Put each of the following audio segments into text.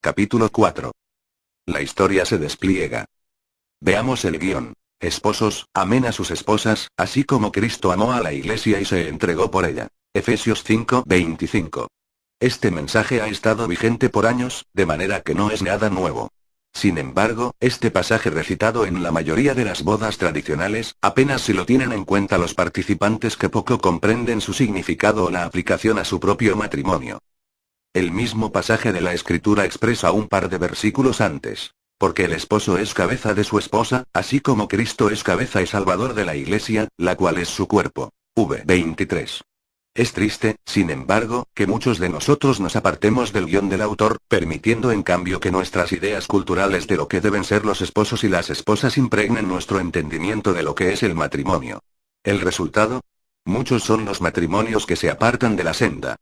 Capítulo 4. La historia se despliega. Veamos el guión. Esposos, amen a sus esposas, así como Cristo amó a la iglesia y se entregó por ella. Efesios 5:25. Este mensaje ha estado vigente por años, de manera que no es nada nuevo. Sin embargo, este pasaje recitado en la mayoría de las bodas tradicionales, apenas si lo tienen en cuenta los participantes que poco comprenden su significado o la aplicación a su propio matrimonio. El mismo pasaje de la Escritura expresa un par de versículos antes. Porque el esposo es cabeza de su esposa, así como Cristo es cabeza y salvador de la iglesia, la cual es su cuerpo. V. 23. Es triste, sin embargo, que muchos de nosotros nos apartemos del guión del autor, permitiendo en cambio que nuestras ideas culturales de lo que deben ser los esposos y las esposas impregnen nuestro entendimiento de lo que es el matrimonio. ¿El resultado? Muchos son los matrimonios que se apartan de la senda.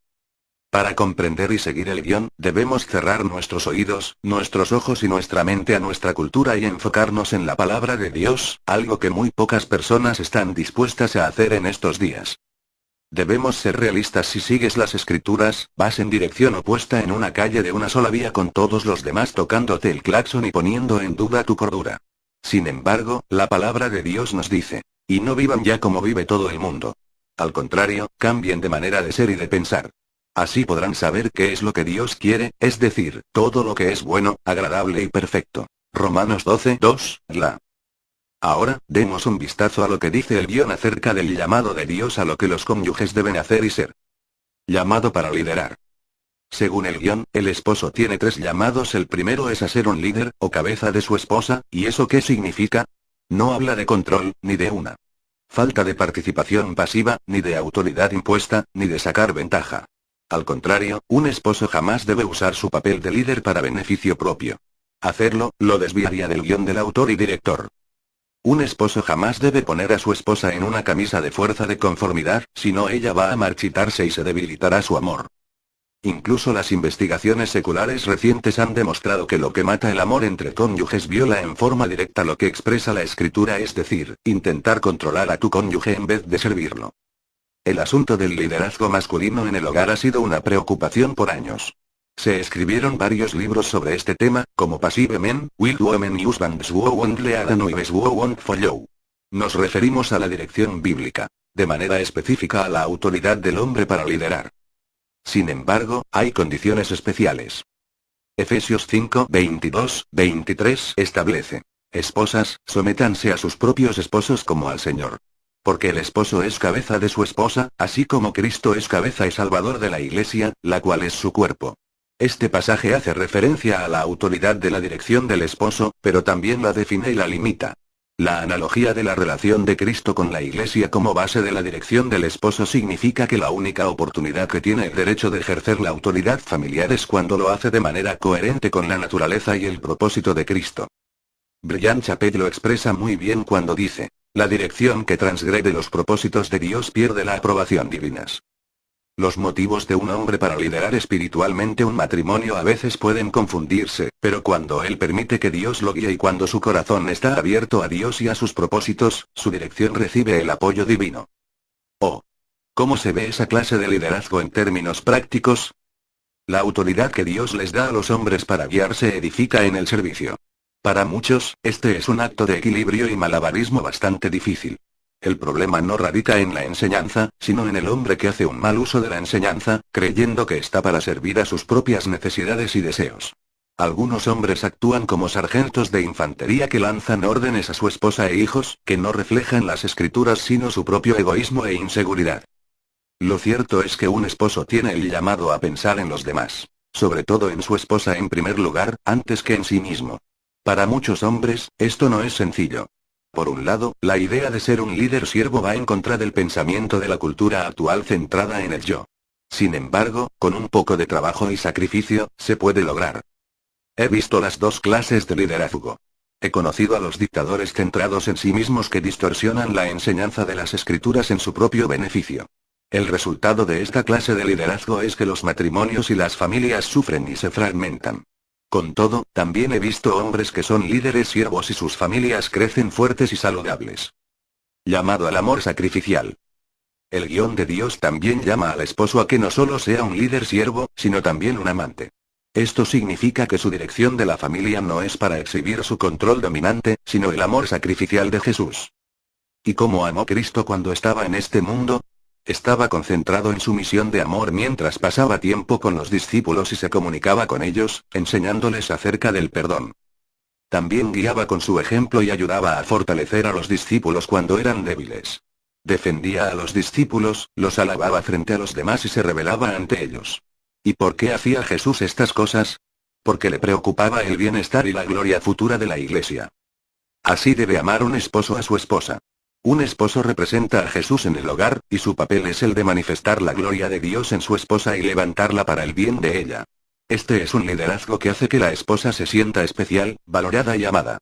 Para comprender y seguir el guión, debemos cerrar nuestros oídos, nuestros ojos y nuestra mente a nuestra cultura y enfocarnos en la palabra de Dios, algo que muy pocas personas están dispuestas a hacer en estos días. Debemos ser realistas. Si sigues las escrituras, vas en dirección opuesta en una calle de una sola vía con todos los demás tocándote el claxon y poniendo en duda tu cordura. Sin embargo, la palabra de Dios nos dice, y no vivan ya como vive todo el mundo. Al contrario, cambien de manera de ser y de pensar. Así podrán saber qué es lo que Dios quiere, es decir, todo lo que es bueno, agradable y perfecto. Romanos 12:2, la. Ahora, demos un vistazo a lo que dice el guión acerca del llamado de Dios a lo que los cónyuges deben hacer y ser. Llamado para liderar. Según el guión, el esposo tiene 3 llamados. El primero es a ser un líder, o cabeza de su esposa, ¿y eso qué significa? No habla de control, ni de una falta de participación pasiva, ni de autoridad impuesta, ni de sacar ventaja. Al contrario, un esposo jamás debe usar su papel de líder para beneficio propio. Hacerlo, lo desviaría del guión del autor y director. Un esposo jamás debe poner a su esposa en una camisa de fuerza de conformidad, si no ella va a marchitarse y se debilitará su amor. Incluso las investigaciones seculares recientes han demostrado que lo que mata el amor entre cónyuges viola en forma directa lo que expresa la Escritura, es decir, intentar controlar a tu cónyuge en vez de servirlo. El asunto del liderazgo masculino en el hogar ha sido una preocupación por años. Se escribieron varios libros sobre este tema, como Passive Men, Will Women Husbands Who Won't Lead and Wives Who Won't Follow. Nos referimos a la dirección bíblica, de manera específica a la autoridad del hombre para liderar. Sin embargo, hay condiciones especiales. Efesios 5:22-23 establece: esposas, sométanse a sus propios esposos como al Señor. Porque el esposo es cabeza de su esposa, así como Cristo es cabeza y salvador de la iglesia, la cual es su cuerpo. Este pasaje hace referencia a la autoridad de la dirección del esposo, pero también la define y la limita. La analogía de la relación de Cristo con la iglesia como base de la dirección del esposo significa que la única oportunidad que tiene el derecho de ejercer la autoridad familiar es cuando lo hace de manera coherente con la naturaleza y el propósito de Cristo. Brian Chappell lo expresa muy bien cuando dice: la dirección que transgrede los propósitos de Dios pierde la aprobación divinas. Los motivos de un hombre para liderar espiritualmente un matrimonio a veces pueden confundirse, pero cuando él permite que Dios lo guíe y cuando su corazón está abierto a Dios y a sus propósitos, su dirección recibe el apoyo divino. Oh. ¿Cómo se ve esa clase de liderazgo en términos prácticos? La autoridad que Dios les da a los hombres para guiar se edifica en el servicio. Para muchos, este es un acto de equilibrio y malabarismo bastante difícil. El problema no radica en la enseñanza, sino en el hombre que hace un mal uso de la enseñanza, creyendo que está para servir a sus propias necesidades y deseos. Algunos hombres actúan como sargentos de infantería que lanzan órdenes a su esposa e hijos, que no reflejan las escrituras sino su propio egoísmo e inseguridad. Lo cierto es que un esposo tiene el llamado a pensar en los demás, sobre todo en su esposa en primer lugar, antes que en sí mismo. Para muchos hombres, esto no es sencillo. Por un lado, la idea de ser un líder siervo va en contra del pensamiento de la cultura actual centrada en el yo. Sin embargo, con un poco de trabajo y sacrificio, se puede lograr. He visto las 2 clases de liderazgo. He conocido a los dictadores centrados en sí mismos que distorsionan la enseñanza de las escrituras en su propio beneficio. El resultado de esta clase de liderazgo es que los matrimonios y las familias sufren y se fragmentan. Con todo, también he visto hombres que son líderes siervos y sus familias crecen fuertes y saludables. Llamado al amor sacrificial. El guión de Dios también llama al esposo a que no solo sea un líder siervo, sino también un amante. Esto significa que su dirección de la familia no es para exhibir su control dominante, sino el amor sacrificial de Jesús. ¿Y cómo amó Cristo cuando estaba en este mundo? Estaba concentrado en su misión de amor mientras pasaba tiempo con los discípulos y se comunicaba con ellos, enseñándoles acerca del perdón. También guiaba con su ejemplo y ayudaba a fortalecer a los discípulos cuando eran débiles. Defendía a los discípulos, los alababa frente a los demás y se rebelaba ante ellos. ¿Y por qué hacía Jesús estas cosas? Porque le preocupaba el bienestar y la gloria futura de la Iglesia. Así debe amar un esposo a su esposa. Un esposo representa a Jesús en el hogar, y su papel es el de manifestar la gloria de Dios en su esposa y levantarla para el bien de ella. Este es un liderazgo que hace que la esposa se sienta especial, valorada y amada.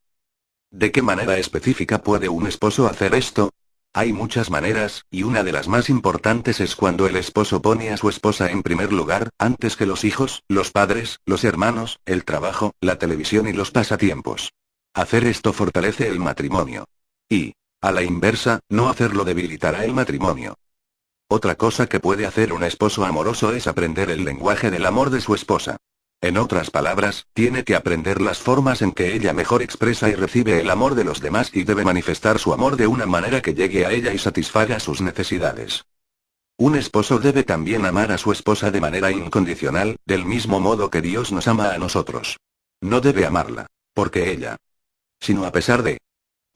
¿De qué manera específica puede un esposo hacer esto? Hay muchas maneras, y una de las más importantes es cuando el esposo pone a su esposa en primer lugar, antes que los hijos, los padres, los hermanos, el trabajo, la televisión y los pasatiempos. Hacer esto fortalece el matrimonio. Y, a la inversa, no hacerlo debilitará el matrimonio. Otra cosa que puede hacer un esposo amoroso es aprender el lenguaje del amor de su esposa. En otras palabras, tiene que aprender las formas en que ella mejor expresa y recibe el amor de los demás y debe manifestar su amor de una manera que llegue a ella y satisfaga sus necesidades. Un esposo debe también amar a su esposa de manera incondicional, del mismo modo que Dios nos ama a nosotros. No debe amarla, porque ella, sino a pesar de.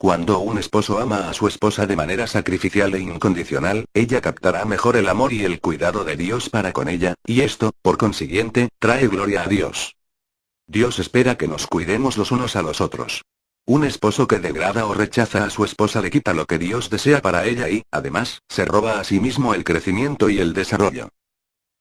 Cuando un esposo ama a su esposa de manera sacrificial e incondicional, ella captará mejor el amor y el cuidado de Dios para con ella, y esto, por consiguiente, trae gloria a Dios. Dios espera que nos cuidemos los unos a los otros. Un esposo que degrada o rechaza a su esposa le quita lo que Dios desea para ella y, además, se roba a sí mismo el crecimiento y el desarrollo.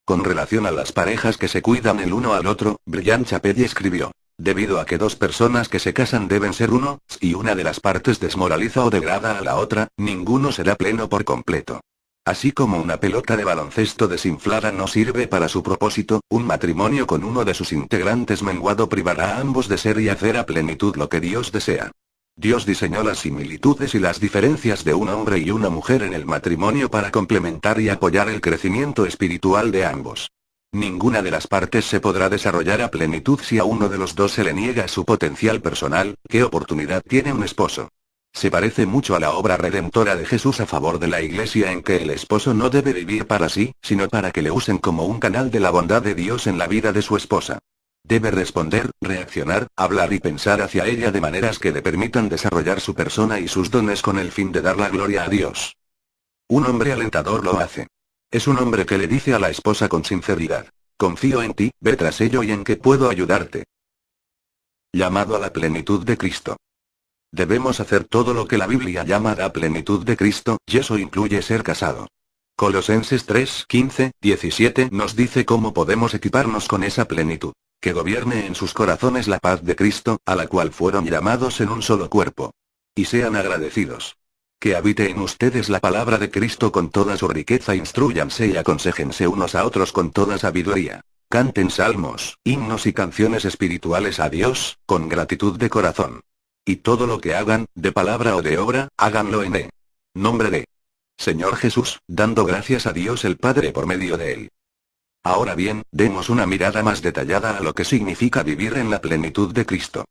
Con relación a las parejas que se cuidan el uno al otro, Brian Chapelle escribió: debido a que dos personas que se casan deben ser uno, si una de las partes desmoraliza o degrada a la otra, ninguno será pleno por completo. Así como una pelota de baloncesto desinflada no sirve para su propósito, un matrimonio con uno de sus integrantes menguado privará a ambos de ser y hacer a plenitud lo que Dios desea. Dios diseñó las similitudes y las diferencias de un hombre y una mujer en el matrimonio para complementar y apoyar el crecimiento espiritual de ambos. Ninguna de las partes se podrá desarrollar a plenitud si a uno de los dos se le niega su potencial personal. ¿Qué oportunidad tiene un esposo? Se parece mucho a la obra redentora de Jesús a favor de la Iglesia en que el esposo no debe vivir para sí, sino para que le usen como un canal de la bondad de Dios en la vida de su esposa. Debe responder, reaccionar, hablar y pensar hacia ella de maneras que le permitan desarrollar su persona y sus dones con el fin de dar la gloria a Dios. Un hombre alentador lo hace. Es un hombre que le dice a la esposa con sinceridad: confío en ti, ve tras ello y en que puedo ayudarte. Llamado a la plenitud de Cristo. Debemos hacer todo lo que la Biblia llama la plenitud de Cristo, y eso incluye ser casado. Colosenses 3, 15, 17 nos dice cómo podemos equiparnos con esa plenitud. Que gobierne en sus corazones la paz de Cristo, a la cual fueron llamados en un solo cuerpo. Y sean agradecidos. Que habite en ustedes la palabra de Cristo con toda su riqueza, instrúyanse y aconséjense unos a otros con toda sabiduría. Canten salmos, himnos y canciones espirituales a Dios, con gratitud de corazón. Y todo lo que hagan, de palabra o de obra, háganlo en el nombre de Señor Jesús, dando gracias a Dios el Padre por medio de él. Ahora bien, demos una mirada más detallada a lo que significa vivir en la plenitud de Cristo.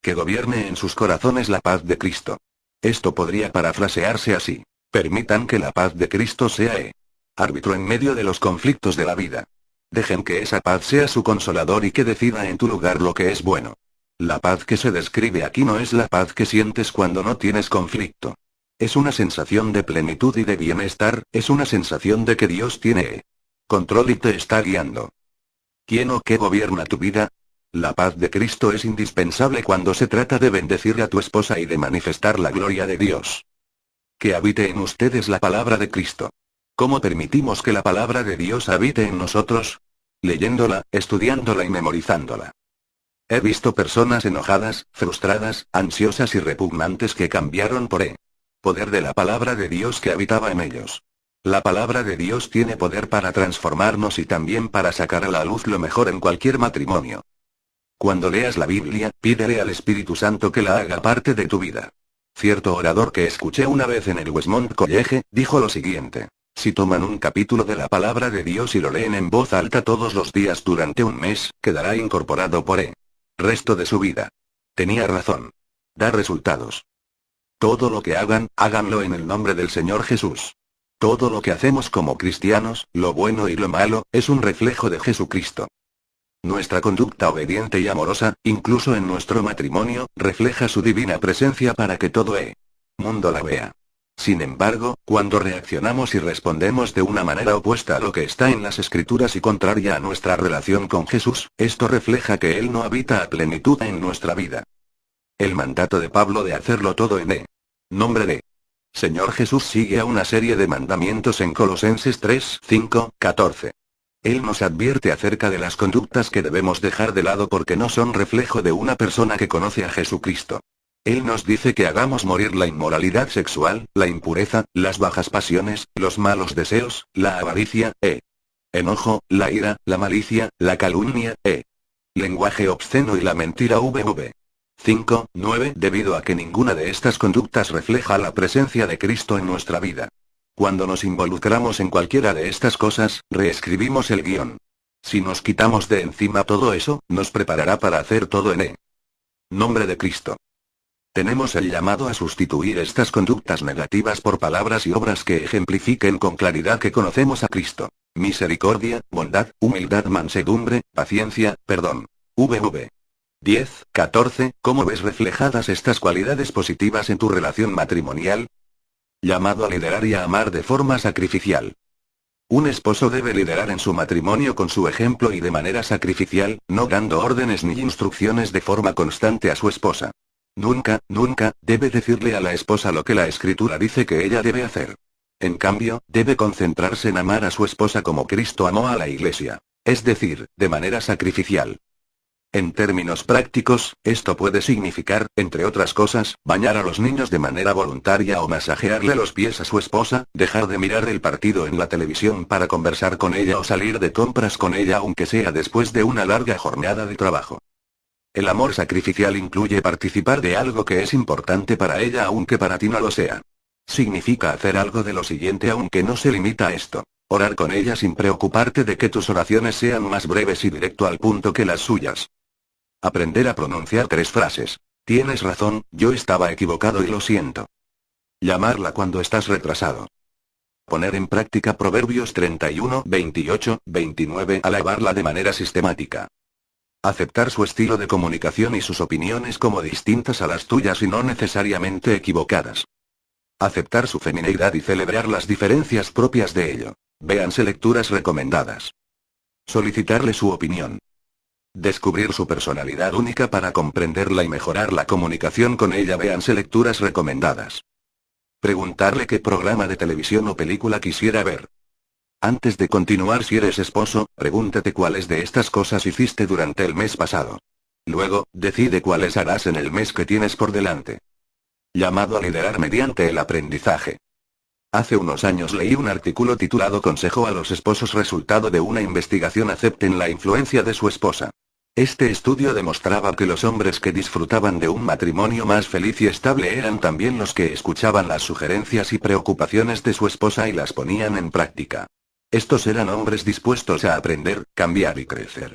Que gobierne en sus corazones la paz de Cristo. Esto podría parafrasearse así: permitan que la paz de Cristo sea árbitro en medio de los conflictos de la vida. Dejen que esa paz sea su consolador y que decida en tu lugar lo que es bueno. La paz que se describe aquí no es la paz que sientes cuando no tienes conflicto. Es una sensación de plenitud y de bienestar, es una sensación de que Dios tiene control y te está guiando. ¿Quién o qué gobierna tu vida? La paz de Cristo es indispensable cuando se trata de bendecir a tu esposa y de manifestar la gloria de Dios. Que habite en ustedes la palabra de Cristo. ¿Cómo permitimos que la palabra de Dios habite en nosotros? Leyéndola, estudiándola y memorizándola. He visto personas enojadas, frustradas, ansiosas y repugnantes que cambiaron por el poder de la palabra de Dios que habitaba en ellos. La palabra de Dios tiene poder para transformarnos y también para sacar a la luz lo mejor en cualquier matrimonio. Cuando leas la Biblia, pídele al Espíritu Santo que la haga parte de tu vida. Cierto orador que escuché una vez en el Westmont College, dijo lo siguiente: Si toman un capítulo de la palabra de Dios y lo leen en voz alta todos los días durante un mes, quedará incorporado por el resto de su vida. Tenía razón. Da resultados. Todo lo que hagan, háganlo en el nombre del Señor Jesús. Todo lo que hacemos como cristianos, lo bueno y lo malo, es un reflejo de Jesucristo. Nuestra conducta obediente y amorosa, incluso en nuestro matrimonio, refleja su divina presencia para que todo el mundo la vea. Sin embargo, cuando reaccionamos y respondemos de una manera opuesta a lo que está en las Escrituras y contraria a nuestra relación con Jesús, esto refleja que Él no habita a plenitud en nuestra vida. El mandato de Pablo de hacerlo todo en el nombre de Señor Jesús sigue a una serie de mandamientos en Colosenses 3, 5, 14. Él nos advierte acerca de las conductas que debemos dejar de lado porque no son reflejo de una persona que conoce a Jesucristo. Él nos dice que hagamos morir la inmoralidad sexual, la impureza, las bajas pasiones, los malos deseos, la avaricia, enojo, la ira, la malicia, la calumnia, lenguaje obsceno y la mentira. 5, 9. Debido a que ninguna de estas conductas refleja la presencia de Cristo en nuestra vida. Cuando nos involucramos en cualquiera de estas cosas, reescribimos el guión. Si nos quitamos de encima todo eso, nos preparará para hacer todo en el nombre de Cristo. Tenemos el llamado a sustituir estas conductas negativas por palabras y obras que ejemplifiquen con claridad que conocemos a Cristo. Misericordia, bondad, humildad, mansedumbre, paciencia, perdón. 10, 14. ¿Cómo ves reflejadas estas cualidades positivas en tu relación matrimonial? Llamado a liderar y a amar de forma sacrificial. Un esposo debe liderar en su matrimonio con su ejemplo y de manera sacrificial, no dando órdenes ni instrucciones de forma constante a su esposa. Nunca, nunca, debe decirle a la esposa lo que la Escritura dice que ella debe hacer. En cambio, debe concentrarse en amar a su esposa como Cristo amó a la Iglesia. Es decir, de manera sacrificial. En términos prácticos, esto puede significar, entre otras cosas, bañar a los niños de manera voluntaria o masajearle los pies a su esposa, dejar de mirar el partido en la televisión para conversar con ella o salir de compras con ella aunque sea después de una larga jornada de trabajo. El amor sacrificial incluye participar de algo que es importante para ella aunque para ti no lo sea. Significa hacer algo de lo siguiente aunque no se limita a esto. Orar con ella sin preocuparte de que tus oraciones sean más breves y directo al punto que las suyas. Aprender a pronunciar 3 frases. Tienes razón, yo estaba equivocado y lo siento. Llamarla cuando estás retrasado. Poner en práctica Proverbios 31, 28, 29. Alabarla de manera sistemática. Aceptar su estilo de comunicación y sus opiniones como distintas a las tuyas y no necesariamente equivocadas. Aceptar su femineidad y celebrar las diferencias propias de ello. Véanse lecturas recomendadas. Solicitarle su opinión. Descubrir su personalidad única para comprenderla y mejorar la comunicación con ella. Véanse lecturas recomendadas. Preguntarle qué programa de televisión o película quisiera ver. Antes de continuar, si eres esposo, pregúntate cuáles de estas cosas hiciste durante el mes pasado. Luego, decide cuáles harás en el mes que tienes por delante. Llamado a liderar mediante el aprendizaje. Hace unos años leí un artículo titulado Consejo a los esposos, resultado de una investigación. Acepten la influencia de su esposa. Este estudio demostraba que los hombres que disfrutaban de un matrimonio más feliz y estable eran también los que escuchaban las sugerencias y preocupaciones de su esposa y las ponían en práctica. Estos eran hombres dispuestos a aprender, cambiar y crecer.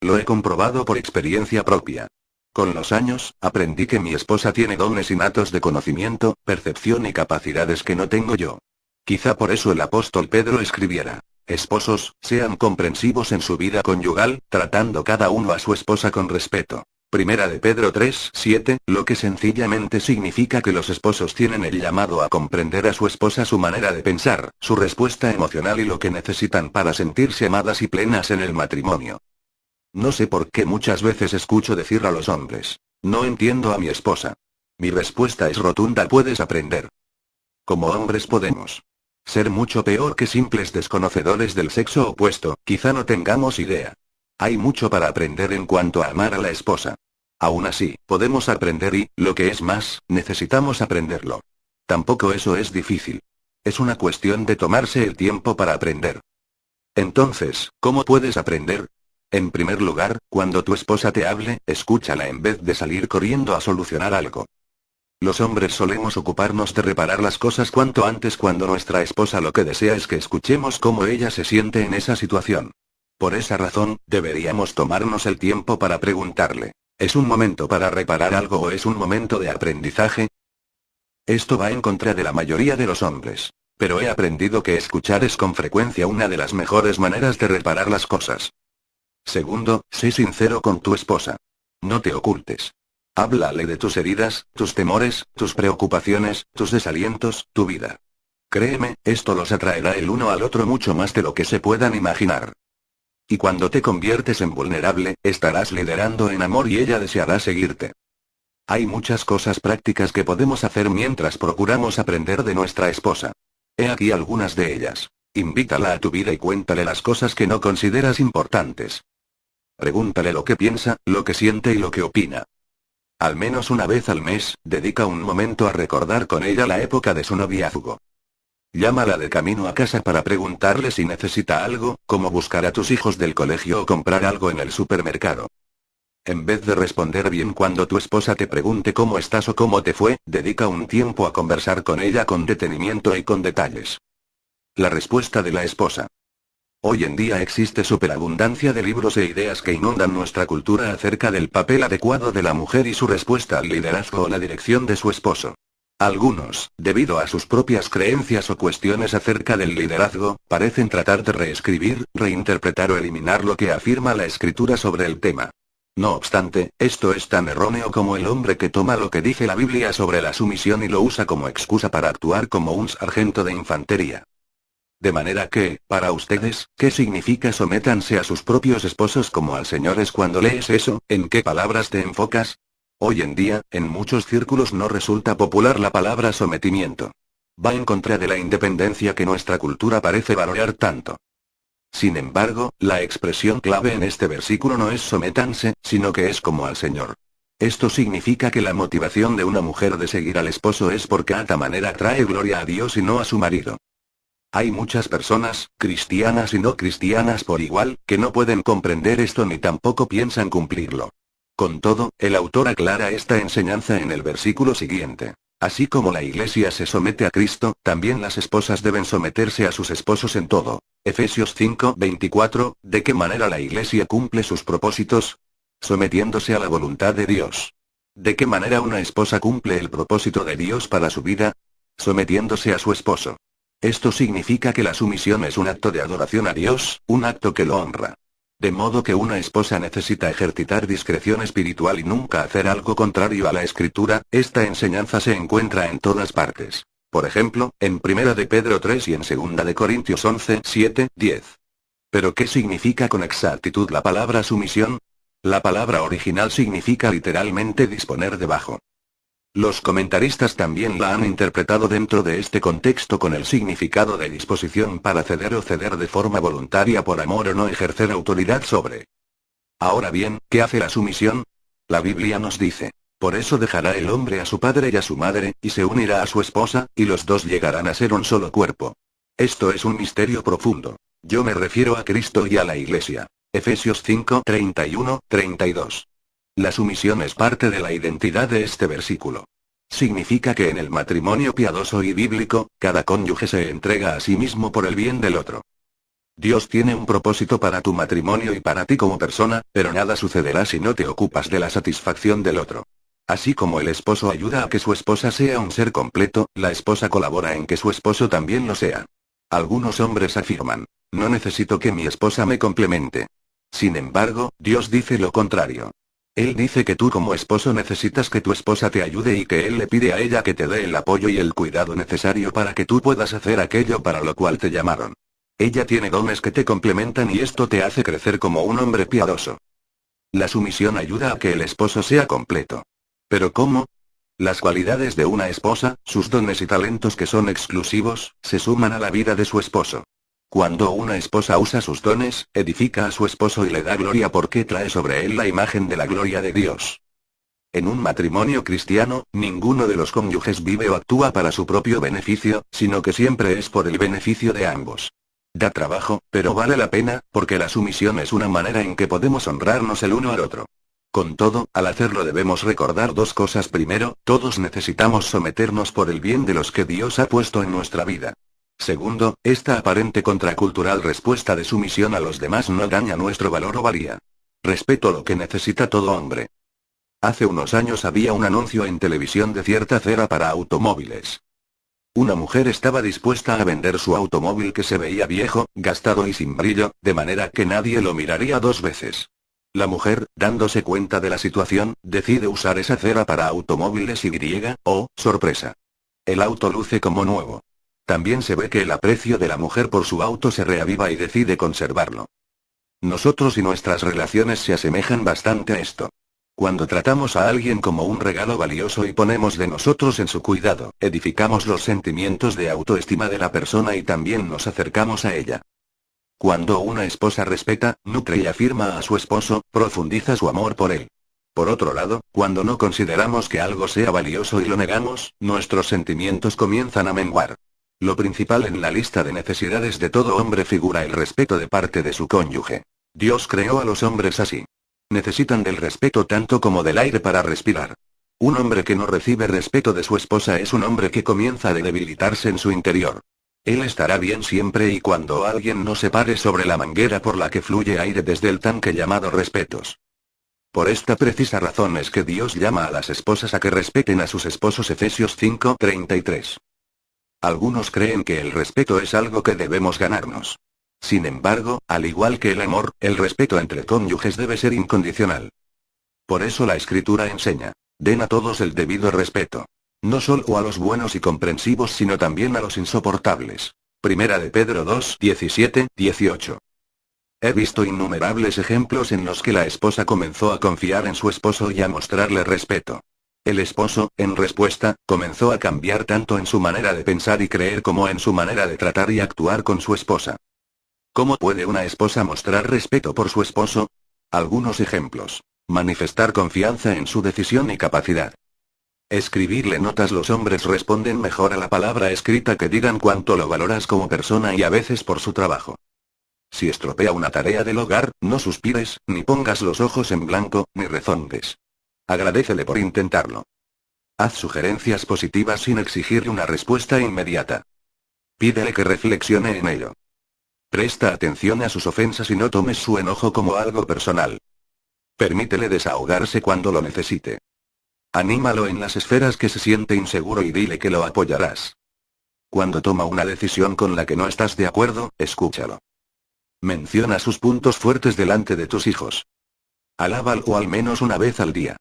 Lo he comprobado por experiencia propia. Con los años, aprendí que mi esposa tiene dones innatos de conocimiento, percepción y capacidades que no tengo yo. Quizá por eso el apóstol Pedro escribiera: esposos, sean comprensivos en su vida conyugal, tratando cada uno a su esposa con respeto. Primera de Pedro 3, 7, lo que sencillamente significa que los esposos tienen el llamado a comprender a su esposa, su manera de pensar, su respuesta emocional y lo que necesitan para sentirse amadas y plenas en el matrimonio. No sé por qué muchas veces escucho decir a los hombres: no entiendo a mi esposa. Mi respuesta es rotunda: puedes aprender. Como hombres podemos ser mucho peor que simples desconocedores del sexo opuesto, quizá no tengamos idea. Hay mucho para aprender en cuanto a amar a la esposa. Aún así, podemos aprender y, lo que es más, necesitamos aprenderlo. Tampoco eso es difícil. Es una cuestión de tomarse el tiempo para aprender. Entonces, ¿cómo puedes aprender? En primer lugar, cuando tu esposa te hable, escúchala en vez de salir corriendo a solucionar algo. Los hombres solemos ocuparnos de reparar las cosas cuanto antes cuando nuestra esposa lo que desea es que escuchemos cómo ella se siente en esa situación. Por esa razón, deberíamos tomarnos el tiempo para preguntarle, ¿es un momento para reparar algo o es un momento de aprendizaje? Esto va en contra de la mayoría de los hombres. Pero he aprendido que escuchar es con frecuencia una de las mejores maneras de reparar las cosas. Segundo, sé sincero con tu esposa. No te ocultes. Háblale de tus heridas, tus temores, tus preocupaciones, tus desalientos, tu vida. Créeme, esto los atraerá el uno al otro mucho más de lo que se puedan imaginar. Y cuando te conviertes en vulnerable, estarás liderando en amor y ella deseará seguirte. Hay muchas cosas prácticas que podemos hacer mientras procuramos aprender de nuestra esposa. He aquí algunas de ellas. Invítala a tu vida y cuéntale las cosas que no consideras importantes. Pregúntale lo que piensa, lo que siente y lo que opina. Al menos una vez al mes, dedica un momento a recordar con ella la época de su noviazgo. Llámala de camino a casa para preguntarle si necesita algo, como buscar a tus hijos del colegio o comprar algo en el supermercado. En vez de responder bien cuando tu esposa te pregunte cómo estás o cómo te fue, dedica un tiempo a conversar con ella con detenimiento y con detalles. La respuesta de la esposa. Hoy en día existe superabundancia de libros e ideas que inundan nuestra cultura acerca del papel adecuado de la mujer y su respuesta al liderazgo o la dirección de su esposo. Algunos, debido a sus propias creencias o cuestiones acerca del liderazgo, parecen tratar de reescribir, reinterpretar o eliminar lo que afirma la escritura sobre el tema. No obstante, esto es tan erróneo como el hombre que toma lo que dice la Biblia sobre la sumisión y lo usa como excusa para actuar como un sargento de infantería. De manera que, para ustedes, ¿qué significa sométanse a sus propios esposos como al Señor? Es cuando lees eso, ¿en qué palabras te enfocas? Hoy en día, en muchos círculos no resulta popular la palabra sometimiento. Va en contra de la independencia que nuestra cultura parece valorar tanto. Sin embargo, la expresión clave en este versículo no es sométanse, sino que es como al Señor. Esto significa que la motivación de una mujer de seguir al esposo es porque a tal manera trae gloria a Dios y no a su marido. Hay muchas personas, cristianas y no cristianas por igual, que no pueden comprender esto ni tampoco piensan cumplirlo. Con todo, el autor aclara esta enseñanza en el versículo siguiente. Así como la Iglesia se somete a Cristo, también las esposas deben someterse a sus esposos en todo. Efesios 5:24, ¿de qué manera la Iglesia cumple sus propósitos? Sometiéndose a la voluntad de Dios. ¿De qué manera una esposa cumple el propósito de Dios para su vida? Sometiéndose a su esposo. Esto significa que la sumisión es un acto de adoración a Dios, un acto que lo honra. De modo que una esposa necesita ejercitar discreción espiritual y nunca hacer algo contrario a la Escritura. Esta enseñanza se encuentra en todas partes. Por ejemplo, en 1 de Pedro 3 y en 2 de Corintios 11, 7, 10. ¿Pero qué significa con exactitud la palabra sumisión? La palabra original significa literalmente disponer debajo. Los comentaristas también la han interpretado dentro de este contexto con el significado de disposición para ceder o ceder de forma voluntaria por amor o no ejercer autoridad sobre. Ahora bien, ¿qué hace la sumisión? La Biblia nos dice, por eso dejará el hombre a su padre y a su madre, y se unirá a su esposa, y los dos llegarán a ser un solo cuerpo. Esto es un misterio profundo. Yo me refiero a Cristo y a la Iglesia. Efesios 5, 31, 32. La sumisión es parte de la identidad de este versículo. Significa que en el matrimonio piadoso y bíblico, cada cónyuge se entrega a sí mismo por el bien del otro. Dios tiene un propósito para tu matrimonio y para ti como persona, pero nada sucederá si no te ocupas de la satisfacción del otro. Así como el esposo ayuda a que su esposa sea un ser completo, la esposa colabora en que su esposo también lo sea. Algunos hombres afirman, no necesito que mi esposa me complemente. Sin embargo, Dios dice lo contrario. Él dice que tú como esposo necesitas que tu esposa te ayude y que Él le pide a ella que te dé el apoyo y el cuidado necesario para que tú puedas hacer aquello para lo cual te llamaron. Ella tiene dones que te complementan y esto te hace crecer como un hombre piadoso. La sumisión ayuda a que el esposo sea completo. ¿Pero cómo? Las cualidades de una esposa, sus dones y talentos que son exclusivos, se suman a la vida de su esposo. Cuando una esposa usa sus dones, edifica a su esposo y le da gloria porque trae sobre él la imagen de la gloria de Dios. En un matrimonio cristiano, ninguno de los cónyuges vive o actúa para su propio beneficio, sino que siempre es por el beneficio de ambos. Da trabajo, pero vale la pena, porque la sumisión es una manera en que podemos honrarnos el uno al otro. Con todo, al hacerlo debemos recordar dos cosas. Primero, todos necesitamos someternos por el bien de los que Dios ha puesto en nuestra vida. Segundo, esta aparente contracultural respuesta de sumisión a los demás no daña nuestro valor o valía. Respeto lo que necesita todo hombre. Hace unos años había un anuncio en televisión de cierta cera para automóviles. Una mujer estaba dispuesta a vender su automóvil que se veía viejo, gastado y sin brillo, de manera que nadie lo miraría dos veces. La mujer, dándose cuenta de la situación, decide usar esa cera para automóviles y, oh, sorpresa. El auto luce como nuevo. También se ve que el aprecio de la mujer por su auto se reaviva y decide conservarlo. Nosotros y nuestras relaciones se asemejan bastante a esto. Cuando tratamos a alguien como un regalo valioso y ponemos de nosotros en su cuidado, edificamos los sentimientos de autoestima de la persona y también nos acercamos a ella. Cuando una esposa respeta, nutre y afirma a su esposo, profundiza su amor por él. Por otro lado, cuando no consideramos que algo sea valioso y lo negamos, nuestros sentimientos comienzan a menguar. Lo principal en la lista de necesidades de todo hombre figura el respeto de parte de su cónyuge. Dios creó a los hombres así. Necesitan del respeto tanto como del aire para respirar. Un hombre que no recibe respeto de su esposa es un hombre que comienza a debilitarse en su interior. Él estará bien siempre y cuando alguien no se pare sobre la manguera por la que fluye aire desde el tanque llamado respetos. Por esta precisa razón es que Dios llama a las esposas a que respeten a sus esposos. Efesios 5:33. Algunos creen que el respeto es algo que debemos ganarnos. Sin embargo, al igual que el amor, el respeto entre cónyuges debe ser incondicional. Por eso la Escritura enseña: den a todos el debido respeto. No solo a los buenos y comprensivos sino también a los insoportables. Primera de Pedro 2:17-18. He visto innumerables ejemplos en los que la esposa comenzó a confiar en su esposo y a mostrarle respeto. El esposo, en respuesta, comenzó a cambiar tanto en su manera de pensar y creer como en su manera de tratar y actuar con su esposa. ¿Cómo puede una esposa mostrar respeto por su esposo? Algunos ejemplos. Manifestar confianza en su decisión y capacidad. Escribirle notas. Los hombres responden mejor a la palabra escrita que digan cuánto lo valoras como persona y a veces por su trabajo. Si estropea una tarea del hogar, no suspires, ni pongas los ojos en blanco, ni rezongues. Agradécele por intentarlo. Haz sugerencias positivas sin exigirle una respuesta inmediata. Pídele que reflexione en ello. Presta atención a sus ofensas y no tomes su enojo como algo personal. Permítele desahogarse cuando lo necesite. Anímalo en las esferas que se siente inseguro y dile que lo apoyarás. Cuando toma una decisión con la que no estás de acuerdo, escúchalo. Menciona sus puntos fuertes delante de tus hijos. Alábalo al menos una vez al día.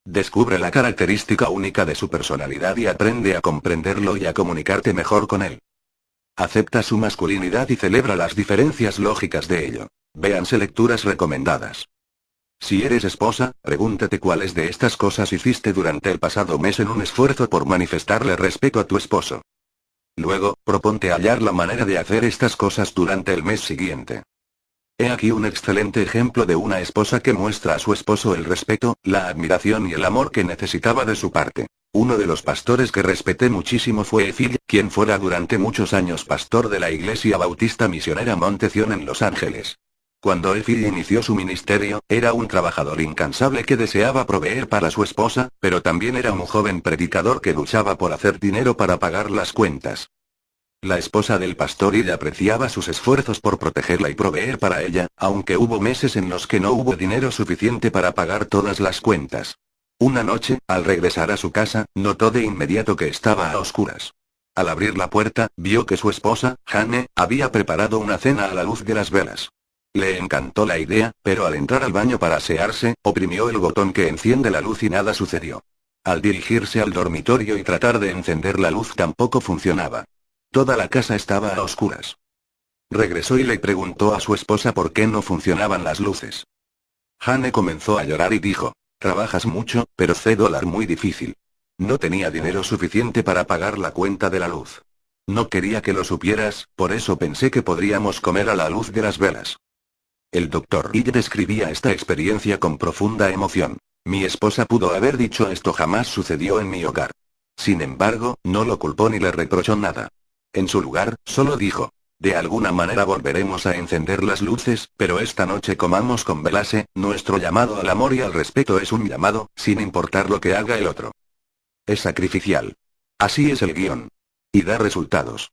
Descubre la característica única de su personalidad y aprende a comprenderlo y a comunicarte mejor con él. Acepta su masculinidad y celebra las diferencias lógicas de ello. Véanse lecturas recomendadas. Si eres esposa, pregúntate cuáles de estas cosas hiciste durante el pasado mes en un esfuerzo por manifestarle respeto a tu esposo. Luego, proponte hallar la manera de hacer estas cosas durante el mes siguiente. He aquí un excelente ejemplo de una esposa que muestra a su esposo el respeto, la admiración y el amor que necesitaba de su parte. Uno de los pastores que respeté muchísimo fue Phil, quien fuera durante muchos años pastor de la Iglesia Bautista Misionera Monte Zion en Los Ángeles. Cuando Phil inició su ministerio, era un trabajador incansable que deseaba proveer para su esposa, pero también era un joven predicador que luchaba por hacer dinero para pagar las cuentas. La esposa del pastor apreciaba sus esfuerzos por protegerla y proveer para ella, aunque hubo meses en los que no hubo dinero suficiente para pagar todas las cuentas. Una noche, al regresar a su casa, notó de inmediato que estaba a oscuras. Al abrir la puerta, vio que su esposa, Jane, había preparado una cena a la luz de las velas. Le encantó la idea, pero al entrar al baño para asearse, oprimió el botón que enciende la luz y nada sucedió. Al dirigirse al dormitorio y tratar de encender la luz tampoco funcionaba. Toda la casa estaba a oscuras. Regresó y le preguntó a su esposa por qué no funcionaban las luces. Jane comenzó a llorar y dijo: trabajas mucho, pero $, muy difícil. No tenía dinero suficiente para pagar la cuenta de la luz. No quería que lo supieras, por eso pensé que podríamos comer a la luz de las velas. El Dr. Ille describía esta experiencia con profunda emoción. Mi esposa pudo haber dicho: esto jamás sucedió en mi hogar. Sin embargo, no lo culpó ni le reprochó nada. En su lugar, solo dijo: De alguna manera volveremos a encender las luces, pero esta noche comamos con Velase, nuestro llamado al amor y al respeto es un llamado, sin importar lo que haga el otro. Es sacrificial. Así es el guión. Y da resultados.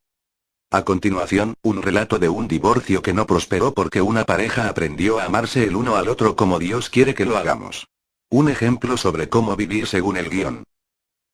A continuación, un relato de un divorcio que no prosperó porque una pareja aprendió a amarse el uno al otro como Dios quiere que lo hagamos. Un ejemplo sobre cómo vivir según el guión.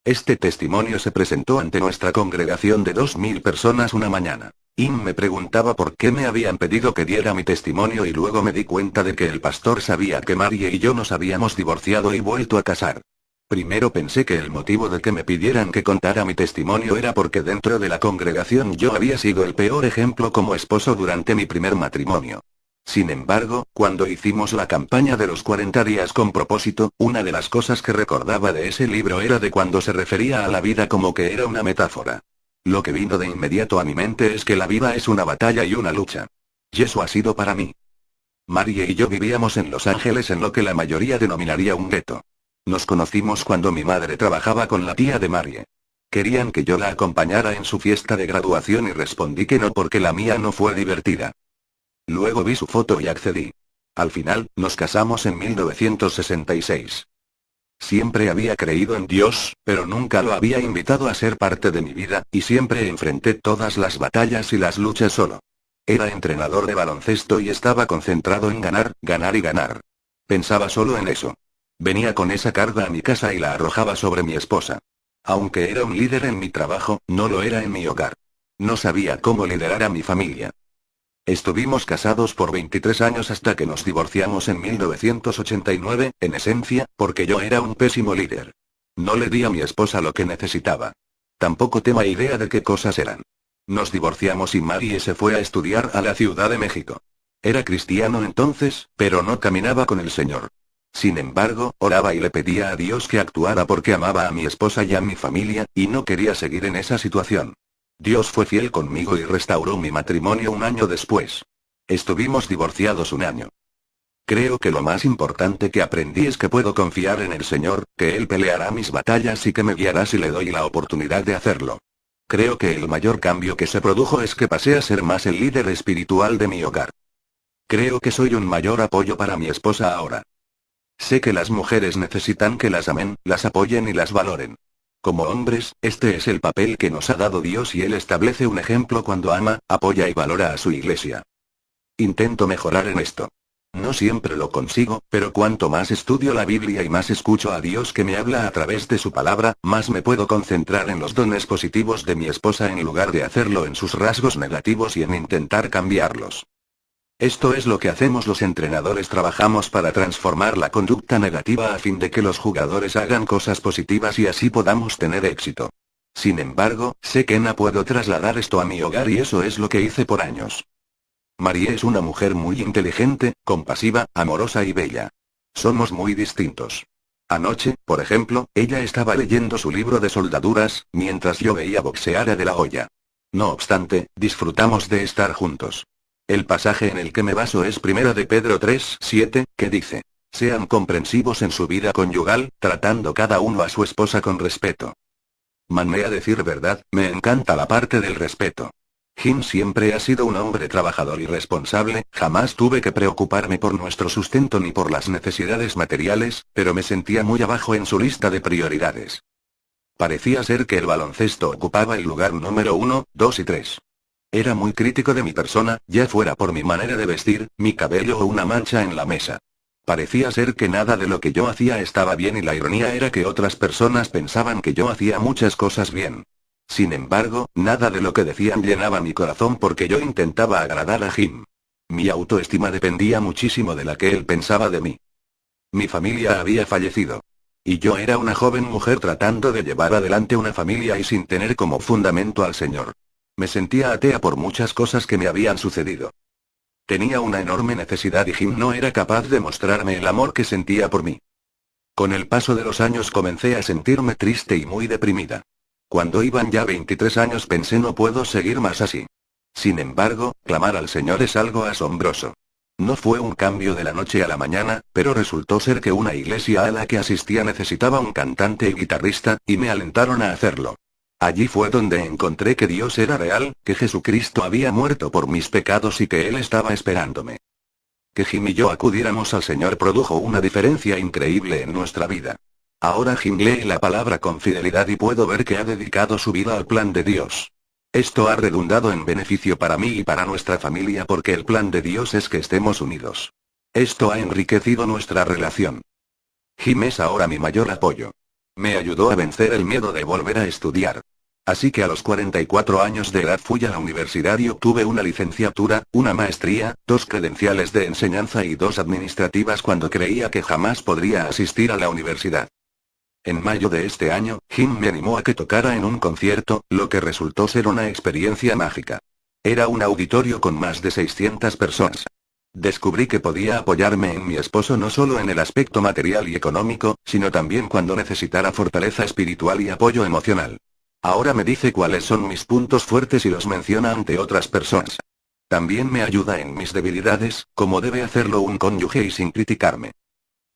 Este testimonio se presentó ante nuestra congregación de 2000 personas una mañana. Me preguntaba por qué me habían pedido que diera mi testimonio y luego me di cuenta de que el pastor sabía que Marie y yo nos habíamos divorciado y vuelto a casar. Primero pensé que el motivo de que me pidieran que contara mi testimonio era porque dentro de la congregación yo había sido el peor ejemplo como esposo durante mi primer matrimonio. Sin embargo, cuando hicimos la campaña de los 40 días con propósito, una de las cosas que recordaba de ese libro era de cuando se refería a la vida como que era una metáfora. Lo que vino de inmediato a mi mente es que la vida es una batalla y una lucha. Y eso ha sido para mí. Marie y yo vivíamos en Los Ángeles en lo que la mayoría denominaría un gueto. Nos conocimos cuando mi madre trabajaba con la tía de Marie. Querían que yo la acompañara en su fiesta de graduación y respondí que no porque la mía no fue divertida. Luego vi su foto y accedí. Al final, nos casamos en 1966. Siempre había creído en Dios, pero nunca lo había invitado a ser parte de mi vida, y siempre enfrenté todas las batallas y las luchas solo. Era entrenador de baloncesto y estaba concentrado en ganar, ganar y ganar. Pensaba solo en eso. Venía con esa carga a mi casa y la arrojaba sobre mi esposa. Aunque era un líder en mi trabajo, no lo era en mi hogar. No sabía cómo liderar a mi familia. Estuvimos casados por 23 años hasta que nos divorciamos en 1989, en esencia, porque yo era un pésimo líder. No le di a mi esposa lo que necesitaba. Tampoco tenía idea de qué cosas eran. Nos divorciamos y Marie se fue a estudiar a la Ciudad de México. Era cristiano entonces, pero no caminaba con el Señor. Sin embargo, oraba y le pedía a Dios que actuara porque amaba a mi esposa y a mi familia, y no quería seguir en esa situación. Dios fue fiel conmigo y restauró mi matrimonio un año después. Estuvimos divorciados un año. Creo que lo más importante que aprendí es que puedo confiar en el Señor, que Él peleará mis batallas y que me guiará si le doy la oportunidad de hacerlo. Creo que el mayor cambio que se produjo es que pasé a ser más el líder espiritual de mi hogar. Creo que soy un mayor apoyo para mi esposa ahora. Sé que las mujeres necesitan que las amen, las apoyen y las valoren. Como hombres, este es el papel que nos ha dado Dios y Él establece un ejemplo cuando ama, apoya y valora a su iglesia. Intento mejorar en esto. No siempre lo consigo, pero cuanto más estudio la Biblia y más escucho a Dios que me habla a través de su palabra, más me puedo concentrar en los dones positivos de mi esposa en lugar de hacerlo en sus rasgos negativos y en intentar cambiarlos. Esto es lo que hacemos los entrenadores, trabajamos para transformar la conducta negativa a fin de que los jugadores hagan cosas positivas y así podamos tener éxito. Sin embargo, sé que no puedo trasladar esto a mi hogar y eso es lo que hice por años. Marie es una mujer muy inteligente, compasiva, amorosa y bella. Somos muy distintos. Anoche, por ejemplo, ella estaba leyendo su libro de soldaduras, mientras yo veía boxear a De La Hoya. No obstante, disfrutamos de estar juntos. El pasaje en el que me baso es 1 de Pedro 3:7, que dice: sean comprensivos en su vida conyugal, tratando cada uno a su esposa con respeto. A decir verdad, me encanta la parte del respeto. Jim siempre ha sido un hombre trabajador y responsable, jamás tuve que preocuparme por nuestro sustento ni por las necesidades materiales, pero me sentía muy abajo en su lista de prioridades. Parecía ser que el baloncesto ocupaba el lugar número 1, 2 y 3. Era muy crítico de mi persona, ya fuera por mi manera de vestir, mi cabello o una mancha en la mesa. Parecía ser que nada de lo que yo hacía estaba bien y la ironía era que otras personas pensaban que yo hacía muchas cosas bien. Sin embargo, nada de lo que decían llenaba mi corazón porque yo intentaba agradar a Jim. Mi autoestima dependía muchísimo de la que él pensaba de mí. Mi familia había fallecido. Y yo era una joven mujer tratando de llevar adelante una familia y sin tener como fundamento al Señor. Me sentía atea por muchas cosas que me habían sucedido. Tenía una enorme necesidad y Jim no era capaz de mostrarme el amor que sentía por mí. Con el paso de los años comencé a sentirme triste y muy deprimida. Cuando iban ya 23 años pensé no puedo seguir más así. Sin embargo, clamar al Señor es algo asombroso. No fue un cambio de la noche a la mañana, pero resultó ser que una iglesia a la que asistía necesitaba un cantante y guitarrista, y me alentaron a hacerlo. Allí fue donde encontré que Dios era real, que Jesucristo había muerto por mis pecados y que Él estaba esperándome. Que Jim y yo acudiéramos al Señor produjo una diferencia increíble en nuestra vida. Ahora Jim lee la palabra con fidelidad y puedo ver que ha dedicado su vida al plan de Dios. Esto ha redundado en beneficio para mí y para nuestra familia porque el plan de Dios es que estemos unidos. Esto ha enriquecido nuestra relación. Jim es ahora mi mayor apoyo. Me ayudó a vencer el miedo de volver a estudiar. Así que a los 44 años de edad fui a la universidad y obtuve una licenciatura, una maestría, 2 credenciales de enseñanza y 2 administrativas cuando creía que jamás podría asistir a la universidad. En mayo de este año, Jim me animó a que tocara en un concierto, lo que resultó ser una experiencia mágica. Era un auditorio con más de 600 personas. Descubrí que podía apoyarme en mi esposo no solo en el aspecto material y económico, sino también cuando necesitara fortaleza espiritual y apoyo emocional. Ahora me dice cuáles son mis puntos fuertes y los menciona ante otras personas. También me ayuda en mis debilidades, como debe hacerlo un cónyuge y sin criticarme.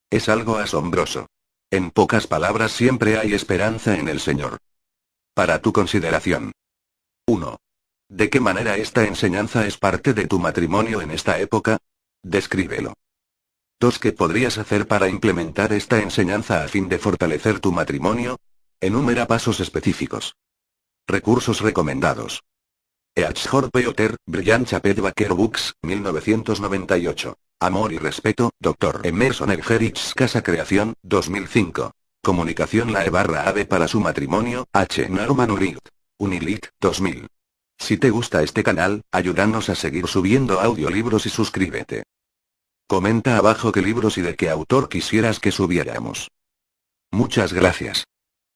Es algo asombroso. En pocas palabras, siempre hay esperanza en el Señor. Para tu consideración. 1. ¿De qué manera esta enseñanza es parte de tu matrimonio en esta época? Descríbelo. 2. ¿Qué podrías hacer para implementar esta enseñanza a fin de fortalecer tu matrimonio? Enumera pasos específicos. Recursos recomendados. Eachor Peoter, Brian Chapet Baker Books, 1998. Amor y respeto, Dr. Emerson Eggerichs Casa Creación, 2005. Comunicación /ave para su matrimonio, H. Norman Urit. Unilit, 2000. Si te gusta este canal, ayúdanos a seguir subiendo audiolibros y suscríbete. Comenta abajo qué libros y de qué autor quisieras que subiéramos. Muchas gracias.